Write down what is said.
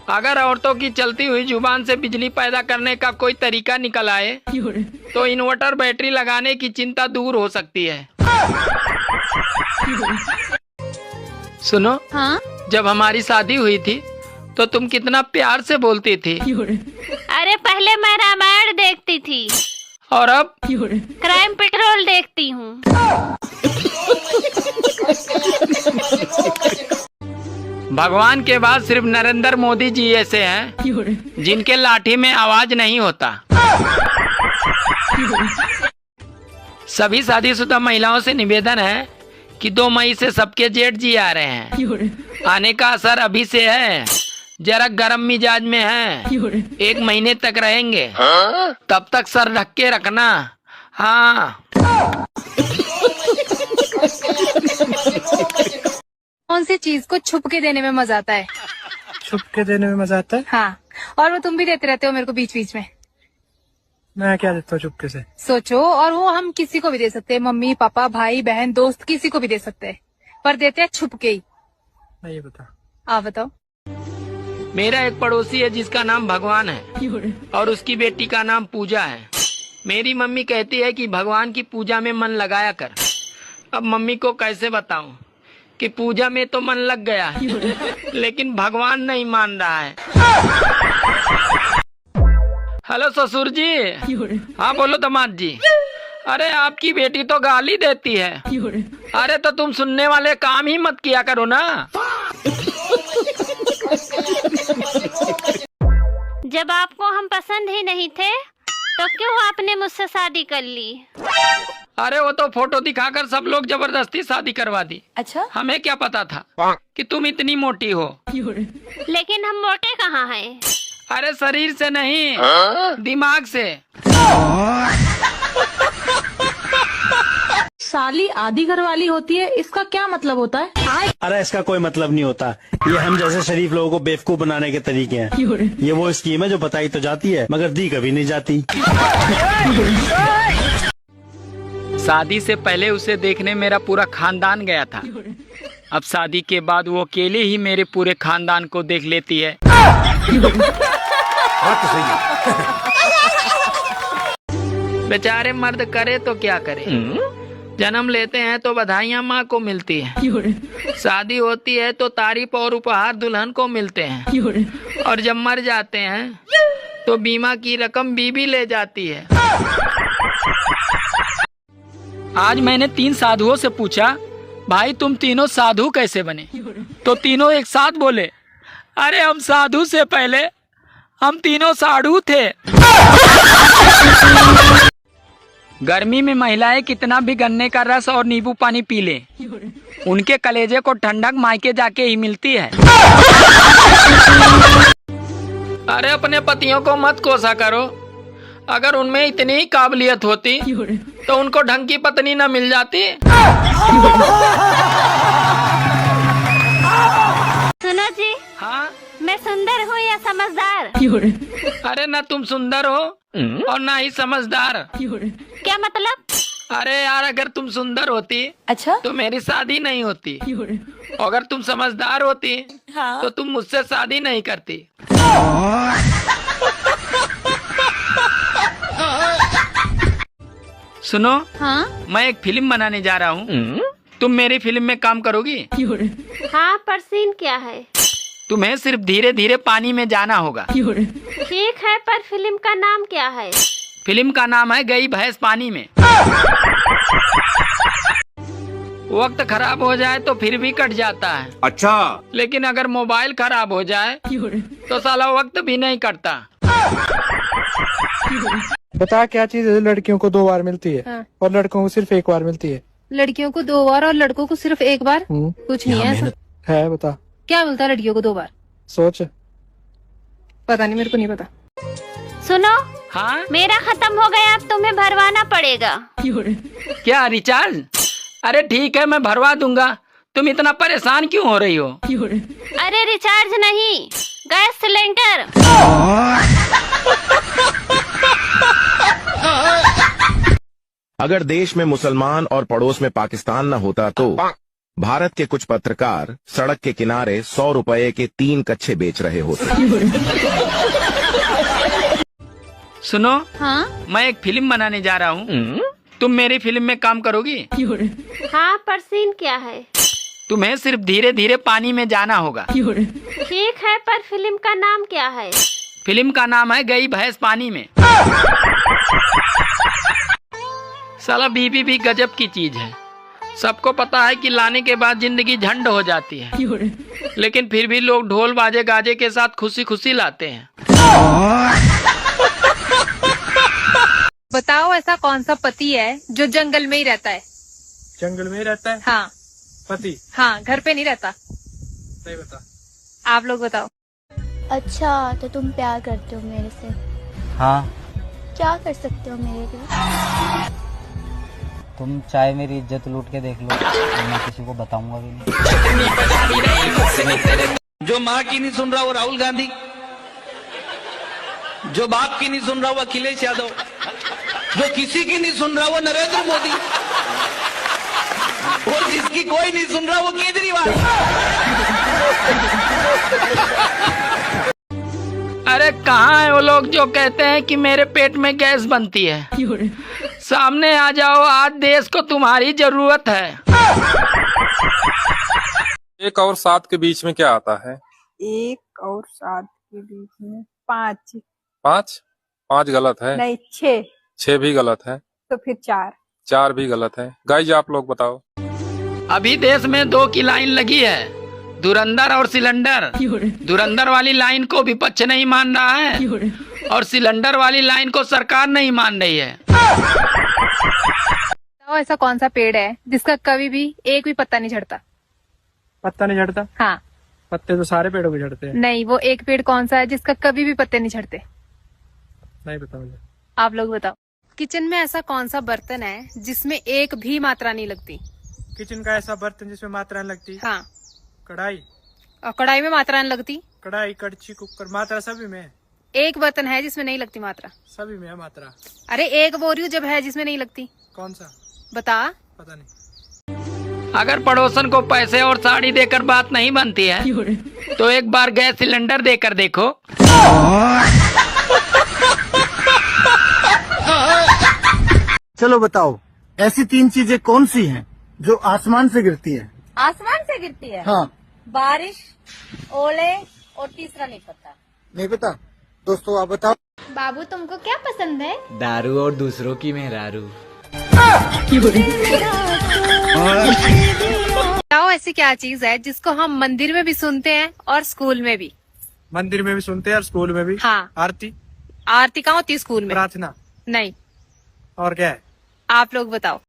अगर औरतों की चलती हुई जुबान से बिजली पैदा करने का कोई तरीका निकल आए तो इन्वर्टर बैटरी लगाने की चिंता दूर हो सकती है। सुनो, हाँ? जब हमारी शादी हुई थी तो तुम कितना प्यार से बोलती थी। अरे पहले मैं रामायण देखती थी और अब क्राइम पेट्रोल देखती हूँ। भगवान के बाद सिर्फ नरेंद्र मोदी जी ऐसे हैं जिनके लाठी में आवाज नहीं होता। सभी शादीशुदा महिलाओं से निवेदन है कि 2 मई से सबके जेठ जी आ रहे हैं। आने का असर अभी से है, जरा गर्म मिजाज में है। 1 महीने तक रहेंगे, तब तक सर ढक के रखना। हाँ। कौन सी चीज को छुप के देने में मजा आता है? छुप के देने में मजा आता है? हाँ, और वो तुम भी देते रहते हो मेरे को बीच बीच में। मैं क्या देता हूँ चुपके से? सोचो, और वो हम किसी को भी दे सकते हैं, मम्मी पापा भाई बहन दोस्त किसी को भी दे सकते हैं, पर देते हैं छुप के ही। नहीं बता। आप बताओ। मेरा एक पड़ोसी है जिसका नाम भगवान है और उसकी बेटी का नाम पूजा है। मेरी मम्मी कहती है कि भगवान की पूजा में मन लगाया कर। अब मम्मी को कैसे बताऊं कि पूजा में तो मन लग गया है लेकिन भगवान नहीं मान रहा है। हेलो ससुर जी। हाँ बोलो दामाद जी। अरे आपकी बेटी तो गाली देती है। अरे तो तुम सुनने वाले काम ही मत किया करो ना। जब आपको हम पसंद ही नहीं थे तो क्यों आपने मुझसे शादी कर ली? अरे वो तो फोटो दिखाकर सब लोग जबरदस्ती शादी करवा दी। अच्छा, हमें क्या पता था कि तुम इतनी मोटी हो। लेकिन हम मोटे कहाँ हैं? अरे शरीर से नहीं, दिमाग से। साली आधी घरवाली होती है, इसका क्या मतलब होता है? अरे इसका कोई मतलब नहीं होता। ये हम जैसे शरीफ लोगों को बेवकूफ बनाने के तरीके हैं। ये वो स्कीम है जो बताई तो जाती है मगर दी कभी नहीं जाती। शादी से पहले उसे देखने मेरा पूरा खानदान गया था। अब शादी के बाद वो अकेले ही मेरे पूरे खानदान को देख लेती है। बेचारे मर्द करे तो क्या करे। जन्म लेते हैं तो बधाइयाँ माँ को मिलती है, शादी होती है तो तारीफ और उपहार दुल्हन को मिलते हैं, और जब मर जाते हैं तो बीमा की रकम बीबी ले जाती है। आज मैंने 3 साधुओं से पूछा, भाई तुम तीनों साधु कैसे बने? तो तीनों एक साथ बोले, अरे हम साधु से पहले हम तीनों साधु थे। गर्मी में महिलाएं कितना भी गन्ने का रस और नींबू पानी पी ले, उनके कलेजे को ठंडक मायके जाके ही मिलती है। अरे अपने पतियों को मत कोसा करो। अगर उनमें इतनी ही काबिलियत होती तो उनको ढंग की पत्नी न मिल जाती। सुनो जी। हाँ, मैं सुंदर हूँ या समझदार? अरे ना तुम सुंदर हो और ना ही समझदार। क्या मतलब? अरे यार, अगर तुम सुंदर होती अच्छा, तो मेरी शादी नहीं होती। अगर तुम समझदार होती तो तुम मुझसे शादी नहीं करती। सुनो, हाँ? मैं एक फिल्म बनाने जा रहा हूँ। तुम मेरी फिल्म में काम करोगी? हाँ, पर सीन क्या है? तुम्हें सिर्फ धीरे धीरे पानी में जाना होगा। ठीक है, पर फिल्म का नाम क्या है? फिल्म का नाम है गई भैंस पानी में। वक्त खराब हो जाए तो फिर भी कट जाता है। अच्छा। लेकिन अगर मोबाइल खराब हो जाए तो साला वक्त भी नहीं कटता। बता क्या चीज है लड़कियों को 2 बार मिलती है और लड़कों को सिर्फ 1 बार मिलती है? लड़कियों को 2 बार और लड़कों को सिर्फ 1 बार? कुछ नहीं है। है, बता क्या मिलता है लड़कियों को 2 बार? सोच। पता नहीं, मेरे को नहीं पता। सुनो, हाँ? मेरा खत्म हो गया, अब तुम्हें भरवाना पड़ेगा। क्या रिचार्ज? अरे ठीक है, मैं भरवा दूंगा। तुम इतना परेशान क्यों हो रही हो? अरे रिचार्ज नहीं, गैस सिलेंडर। अगर देश में मुसलमान और पड़ोस में पाकिस्तान न होता तो भारत के कुछ पत्रकार सड़क के किनारे 100 रुपए के 3 कच्छे बेच रहे होते। सुनो, हाँ मैं एक फिल्म बनाने जा रहा हूँ। तुम मेरी फिल्म में काम करोगी? हाँ, पर सीन क्या है? तुम्हें सिर्फ धीरे धीरे पानी में जाना होगा। ठीक है, पर फिल्म का नाम क्या है? फिल्म का नाम है गई भैंस पानी में। साला बीबी भी गजब की चीज है। सबको पता है कि लाने के बाद जिंदगी झंड हो जाती है, लेकिन फिर भी लोग ढोल बाजे गाजे के साथ खुशी खुशी लाते हैं। बताओ ऐसा कौन सा पति है जो जंगल में ही रहता है? जंगल में ही रहता है? हाँ पति? हाँ, घर पे नहीं रहता। नहीं बता। आप लोग बताओ। अच्छा, तो तुम प्यार करते हो मेरे से? हाँ। क्या कर सकते हो मेरे लिए? तुम चाहे मेरी इज्जत लूट के देख लो, मैं किसी को बताऊंगा भी नहीं। जो माँ की नहीं सुन रहा वो राहुल गांधी, जो बाप की नहीं सुन रहा वो अखिलेश यादव, जो किसी की नहीं सुन रहा वो नरेंद्र मोदी, और जिसकी कोई नहीं सुन रहा वो केजरीवाल। अरे कहाँ है वो लोग जो कहते हैं कि मेरे पेट में गैस बनती है? सामने आ जाओ, आज देश को तुम्हारी जरूरत है। 1 और 7 के बीच में क्या आता है? 1 और 7 के बीच में 5। 5 गलत है। नहीं, 6। 6 भी गलत है। तो फिर 4। 4 भी गलत है। गाइज आप लोग बताओ। अभी देश में 2 की लाइन लगी है, धुरंधर और सिलेंडर। धुरंधर वाली लाइन को विपक्ष नहीं मान रहा है और सिलेंडर वाली लाइन को सरकार नहीं मान रही है। बताओ ऐसा कौन सा पेड़ है जिसका कभी भी एक भी पत्ता नहीं झड़ता? पत्ता नहीं झड़ता? हाँ। पत्ते तो सारे पेड़ों के झड़ते हैं। नहीं, वो एक पेड़ कौन सा है जिसका कभी भी पत्ते नहीं झड़ते? नहीं पता मुझे। आप लोग बताओ। किचन में ऐसा कौन सा बर्तन है जिसमें एक भी मात्रा नहीं लगती? किचन का ऐसा बर्तन जिसमें मात्रा नहीं लगती? हाँ। कढ़ाई। और कढ़ाई में मात्रा नहीं लगती? कढ़ाई, कड़छी, कुकर, मात्रा सभी में। एक बर्तन है जिसमें नहीं लगती मात्रा? सभी में है मात्रा। अरे एक बोल रही हूँ जब है जिसमें नहीं लगती। कौन सा? बता। पता नहीं। अगर पड़ोसन को पैसे और साड़ी देकर बात नहीं बनती है तो एक बार गैस सिलेंडर देकर देखो। चलो बताओ, ऐसी 3 चीजें कौन सी हैं जो आसमान से गिरती है? आसमान से गिरती है? हाँ। बारिश, ओले, और तीसरा नहीं पता। नहीं पता? दोस्तों आप बताओ। बाबू तुमको क्या पसंद है? दारू और दूसरों की मेहरारू। बताओ ऐसी क्या चीज है जिसको हम मंदिर में भी सुनते हैं और स्कूल में भी? मंदिर में भी सुनते हैं और स्कूल में भी? हाँ। आरती। आरती कहाँ होती है स्कूल में? प्रार्थना। नहीं। और क्या है? आप लोग बताओ।